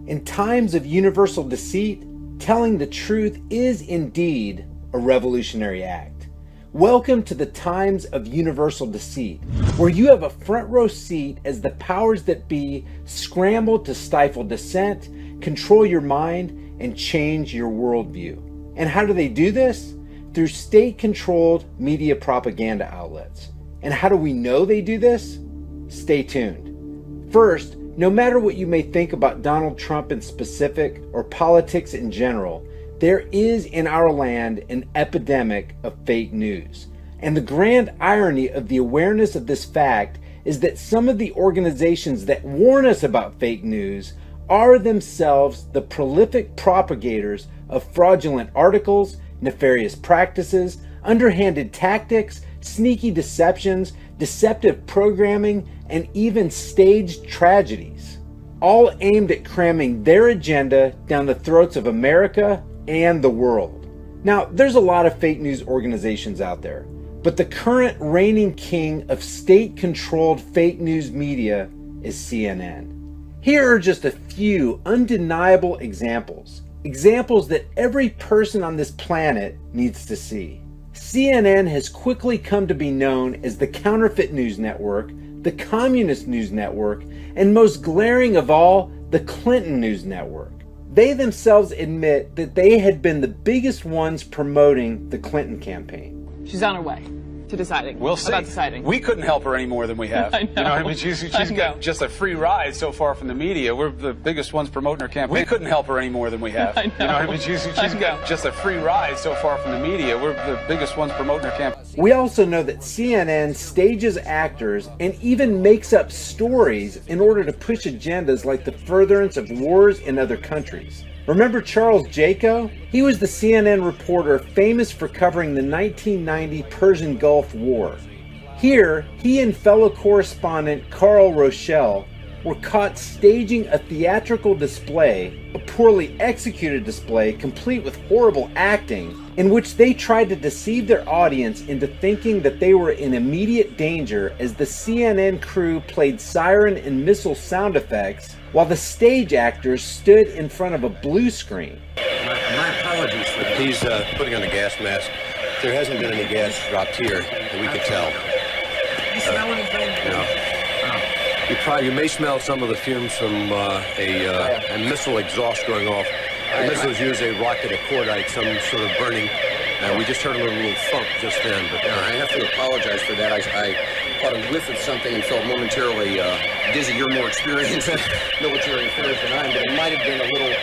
In times of universal deceit, telling the truth is indeed a revolutionary act. Welcome to the times of universal deceit, where you have a front row seat as the powers that be scramble to stifle dissent, control your mind, and change your worldview. And how do they do this? Through state-controlled media propaganda outlets. And how do we know they do this? Stay tuned. First, no matter what you may think about Donald Trump in specific or politics in general, there is in our land an epidemic of fake news. And the grand irony of the awareness of this fact is that some of the organizations that warn us about fake news are themselves the prolific propagators of fraudulent articles, nefarious practices, underhanded tactics, sneaky deceptions, deceptive programming, and even staged tragedies, all aimed at cramming their agenda down the throats of America and the world. Now, there's a lot of fake news organizations out there, but the current reigning king of state-controlled fake news media is CNN. Here are just a few undeniable examples that every person on this planet needs to see. CNN has quickly come to be known as the counterfeit news network, the communist news network, and most glaring of all, the Clinton news network. They themselves admit that they had been the biggest ones promoting the Clinton campaign. She's on her way to deciding. We'll see. About deciding. We couldn't help her any more than we have. I know. You know, I mean, she's got just a free ride so far from the media. We're the biggest ones promoting her campaign. We couldn't help her any more than we have. I know. You know, I mean, she's got just a free ride so far from the media. We're the biggest ones promoting her campaign. We also know that CNN stages actors and even makes up stories in order to push agendas like the furtherance of wars in other countries. Remember Charles Jaco? He was the CNN reporter famous for covering the 1990 Persian Gulf War. Here, he and fellow correspondent Carl Rochelle were caught staging a theatrical display, a poorly executed display complete with horrible acting, in which they tried to deceive their audience into thinking that they were in immediate danger as the CNN crew played siren and missile sound effects while the stage actors stood in front of a blue screen. My apologies for that. He's putting on a gas mask. There hasn't been any gas dropped here that we could tell. You smell anything? No. You may smell some of the fumes from a missile exhaust going off. The missiles use a rocket, a cordite, some sort of burning. We just heard a little thump just then. But I have to apologize for that. I caught a whiff of something and felt momentarily dizzy. You're more experienced in military affairs than I am, but it might have been a little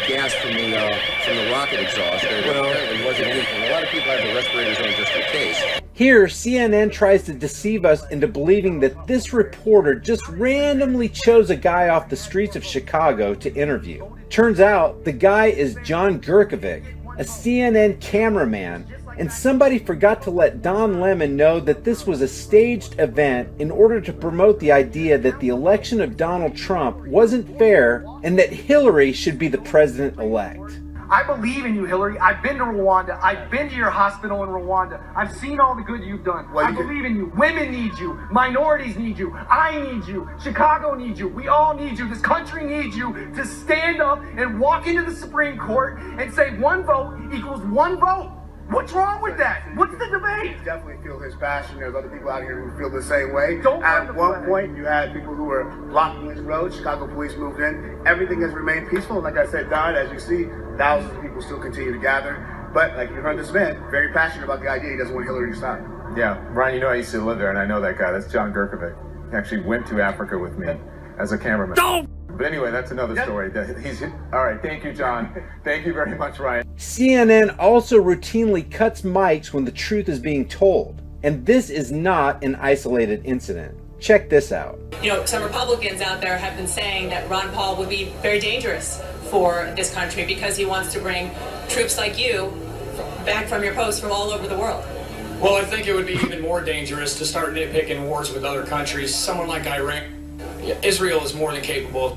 gas from the rocket exhaust. It wasn't anything. A lot of people have the respirators on just in case. Here, CNN tries to deceive us into believing that this reporter just randomly chose a guy off the streets of Chicago to interview. Turns out, the guy is John Gerkovic, a CNN cameraman, and somebody forgot to let Don Lemon know that this was a staged event in order to promote the idea that the election of Donald Trump wasn't fair and that Hillary should be the president-elect. I believe in you, Hillary. I've been to Rwanda. I've been to your hospital in Rwanda. I've seen all the good you've done. I believe in you. Women need you. Minorities need you. I need you. Chicago needs you. We all need you. This country needs you to stand up and walk into the Supreme Court and say one vote equals one vote. What's wrong with that? What's the debate? I definitely feel his passion. There's other people out here who feel the same way. Don't At one point, you had people who were blocking this road. Chicago police moved in. Everything has remained peaceful. And like I said, Don, as you see, thousands of people still continue to gather. But like you heard this man, very passionate about the idea. He doesn't want Hillary to stop. Yeah, Brian, you know I used to live there, and I know that guy. That's John Gerkovic. He actually went to Africa with me as a cameraman. Don't! But anyway, that's another story. All right, thank you, John. Thank you very much, Ryan. CNN also routinely cuts mics when the truth is being told. And this is not an isolated incident. Check this out. You know, some Republicans out there have been saying that Ron Paul would be very dangerous for this country because he wants to bring troops like you back from your post from all over the world. Well, I think it would be even more dangerous to start nitpicking wars with other countries. Someone like Iran, Israel is more than capable.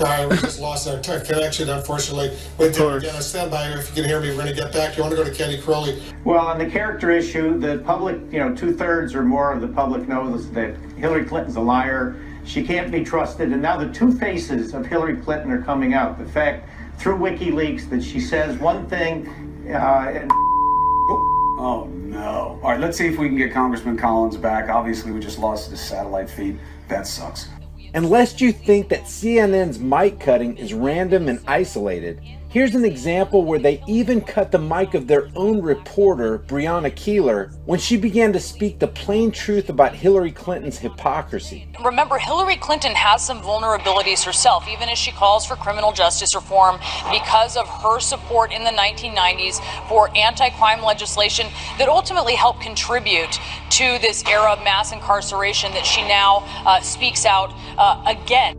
We just lost our connection, unfortunately. With again, stand by if you can hear me. We're going to get back. You want to go to Kenny Crowley? Well, on the character issue, the public, 2/3 or more of the public knows that Hillary Clinton's a liar. She can't be trusted. And now the two faces of Hillary Clinton are coming out. The fact through WikiLeaks that she says one thing and oh no. All right, let's see if we can get Congressman Collins back. Obviously, we just lost his satellite feed. That sucks. And lest you think that CNN's mic cutting is random and isolated, here's an example where they even cut the mic of their own reporter, Breonna Keeler, when she began to speak the plain truth about Hillary Clinton's hypocrisy. Remember, Hillary Clinton has some vulnerabilities herself, even as she calls for criminal justice reform because of her support in the 1990s for anti-crime legislation that ultimately helped contribute to this era of mass incarceration that she now speaks out again.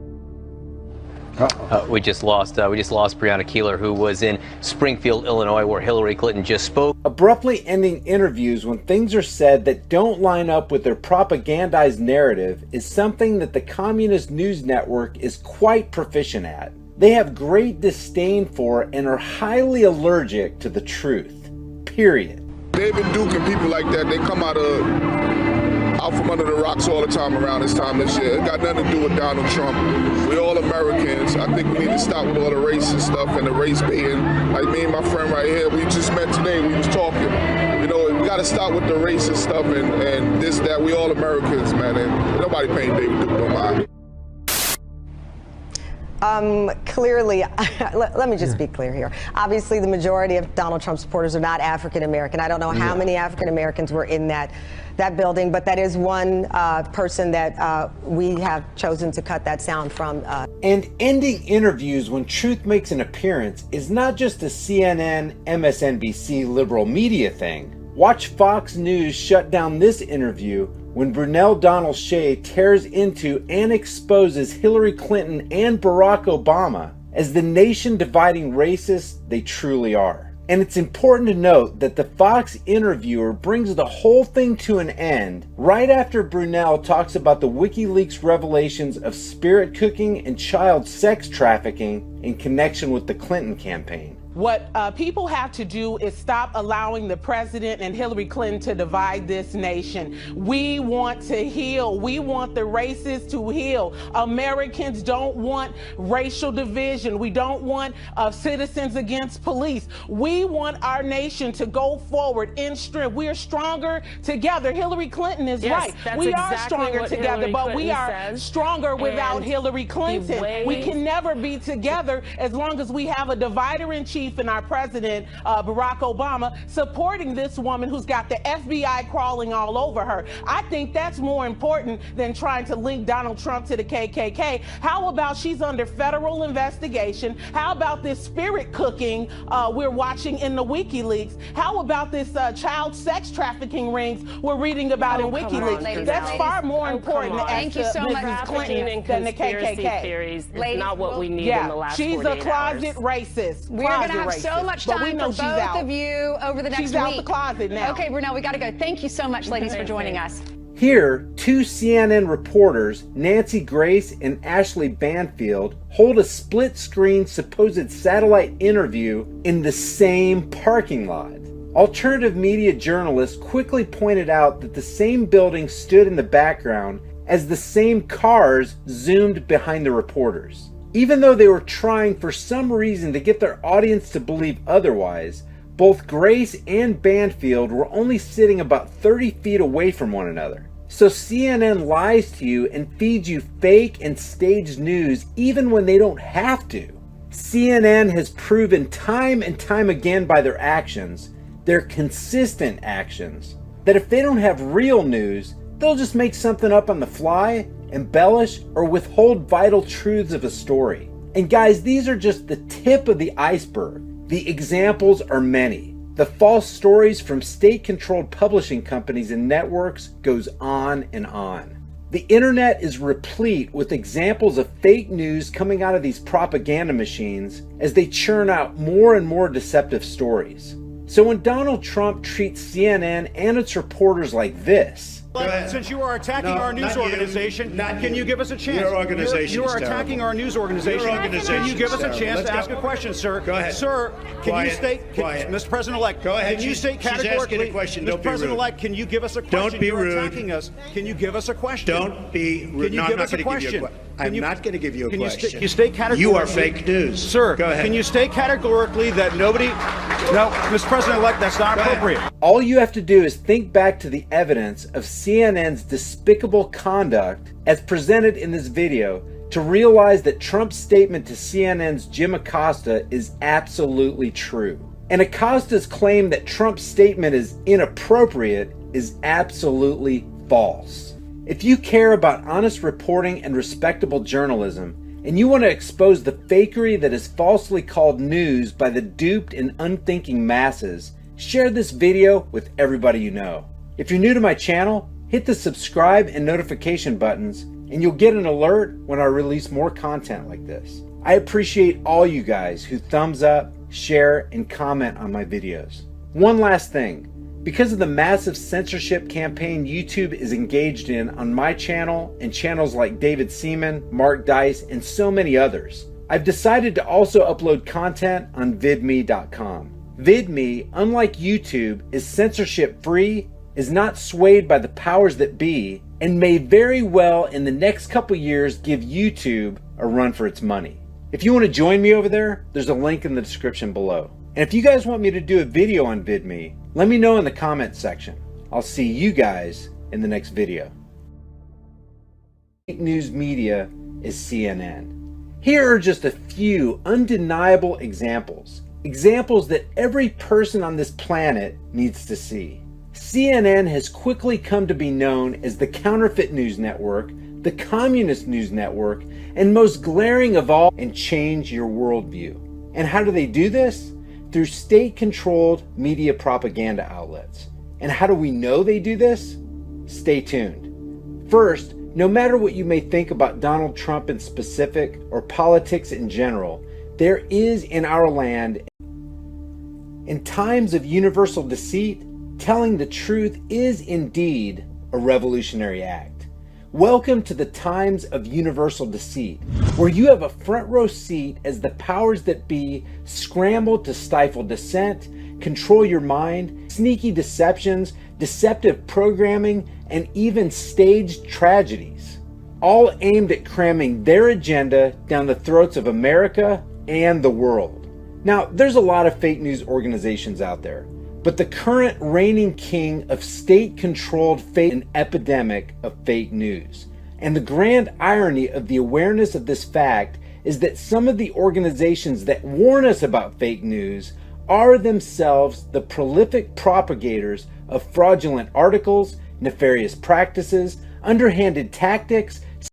We just lost Breonna Keeler, who was in Springfield, Illinois, where Hillary Clinton just spoke. Abruptly ending interviews when things are said that don't line up with their propagandized narrative is something that the Communist News Network is quite proficient at. They have great disdain for and are highly allergic to the truth. Period. David Duke and people like that, they come out from under the rocks all the time around this time this year. It got nothing to do with Donald Trump. We're all Americans. I think we need to stop with all the racist stuff and the race baiting. Like me and my friend right here, we just met today, we was talking. We got to stop with the racist stuff and this, that. We all Americans, man, and nobody paying David Duke no mind. Clearly, let me just be clear here. Obviously, the majority of Donald Trump supporters are not African American. I don't know how many African Americans were in that building, but that is one person that we have chosen to cut that sound from. And ending interviews when truth makes an appearance is not just a CNN, MSNBC liberal media thing. Watch Fox News shut down this interview when Brunel Donald Shea tears into and exposes Hillary Clinton and Barack Obama as the nation-dividing racists they truly are. And it's important to note that the Fox interviewer brings the whole thing to an end right after Brunel talks about the WikiLeaks revelations of spirit cooking and child sex trafficking in connection with the Clinton campaign. What people have to do is stop allowing the president and Hillary Clinton to divide this nation. We want to heal. We want the racists to heal. Americans don't want racial division. We don't want citizens against police. We want our nation to go forward in strength. We are stronger together. Hillary Clinton is right. We are stronger together, but we are stronger without Hillary Clinton. We can never be together as long as we have a divider-in-chief and our president, Barack Obama, supporting this woman who's got the FBI crawling all over her. I think that's more important than trying to link Donald Trump to the KKK. How about she's under federal investigation? How about this spirit cooking we're watching in the WikiLeaks? How about this child sex trafficking rings we're reading about in WikiLeaks? That's far more important as to Mrs. Clinton than the KKK. Theories is not what we need in the last 48 hours. She's a closet racist. We're going to have so much time for both of you over the next week. She's out the closet now. Okay, Brunel, we got to go. Thank you so much, ladies, for joining us. Here, two CNN reporters, Nancy Grace and Ashley Banfield, hold a split-screen supposed satellite interview in the same parking lot. Alternative media journalists quickly pointed out that the same building stood in the background as the same cars zoomed behind the reporters. Even though they were trying for some reason to get their audience to believe otherwise, both Grace and Banfield were only sitting about 30 feet away from one another. So CNN lies to you and feeds you fake and staged news even when they don't have to. CNN has proven time and time again by their actions, their consistent actions, that if they don't have real news, they'll just make something up on the fly, embellish, or withhold vital truths of a story. And guys, these are just the tip of the iceberg. The examples are many. The false stories from state-controlled publishing companies and networks goes on and on. The internet is replete with examples of fake news coming out of these propaganda machines as they churn out more and more deceptive stories. So when Donald Trump treats CNN and its reporters like this, Since you are attacking our news organization, can you give us a chance? Your organization You are attacking our news organization. Can you give us a chance to ask a question, sir? Go ahead. Sir, can you state, Mr. President-elect, go ahead. can you state She's categorically, asking a question. Mr. President-elect, can you give us a question? Don't be You're rude. attacking us. Can you give us a question? Don't be rude. Can you give us a question? I'm not going to give you a question. You state categorically. You are fake news. Sir, go ahead. Can you state categorically that nobody... No, Mr. President-elect, that's not appropriate. All you have to do is think back to the evidence of CNN's despicable conduct as presented in this video to realize that Trump's statement to CNN's Jim Acosta is absolutely true. And Acosta's claim that Trump's statement is inappropriate is absolutely false. If you care about honest reporting and respectable journalism, and you want to expose the fakery that is falsely called news by the duped and unthinking masses, share this video with everybody you know. If you're new to my channel, hit the subscribe and notification buttons, and you'll get an alert when I release more content like this. I appreciate all you guys who thumbs up, share, and comment on my videos. One last thing. Because of the massive censorship campaign YouTube is engaged in on my channel and channels like David Seaman, Mark Dice, and so many others, I've decided to also upload content on vidme.com. VidMe, unlike YouTube, is censorship free, is not swayed by the powers that be, and may very well in the next couple years give YouTube a run for its money. If you want to join me over there, there's a link in the description below. And if you guys want me to do a video on VidMe, let me know in the comments section. I'll see you guys in the next video. Fake news media is CNN. Here are just a few undeniable examples. Examples that every person on this planet needs to see. CNN has quickly come to be known as the counterfeit news network, the communist news network, and most glaring of all, and change your worldview. And how do they do this? Through state-controlled media propaganda outlets. And how do we know they do this? Stay tuned. First, no matter what you may think about Donald Trump in specific or politics in general, there is in our land, in times of universal deceit, telling the truth is indeed a revolutionary act. Welcome to the times of universal deceit, where you have a front row seat as the powers that be scramble to stifle dissent, control your mind, sneaky deceptions, deceptive programming, and even staged tragedies, all aimed at cramming their agenda down the throats of America and the world. Now, there's a lot of fake news organizations out there, but the current reigning king of state-controlled fake an epidemic of fake news. And the grand irony of the awareness of this fact is that some of the organizations that warn us about fake news are themselves the prolific propagators of fraudulent articles, nefarious practices, underhanded tactics,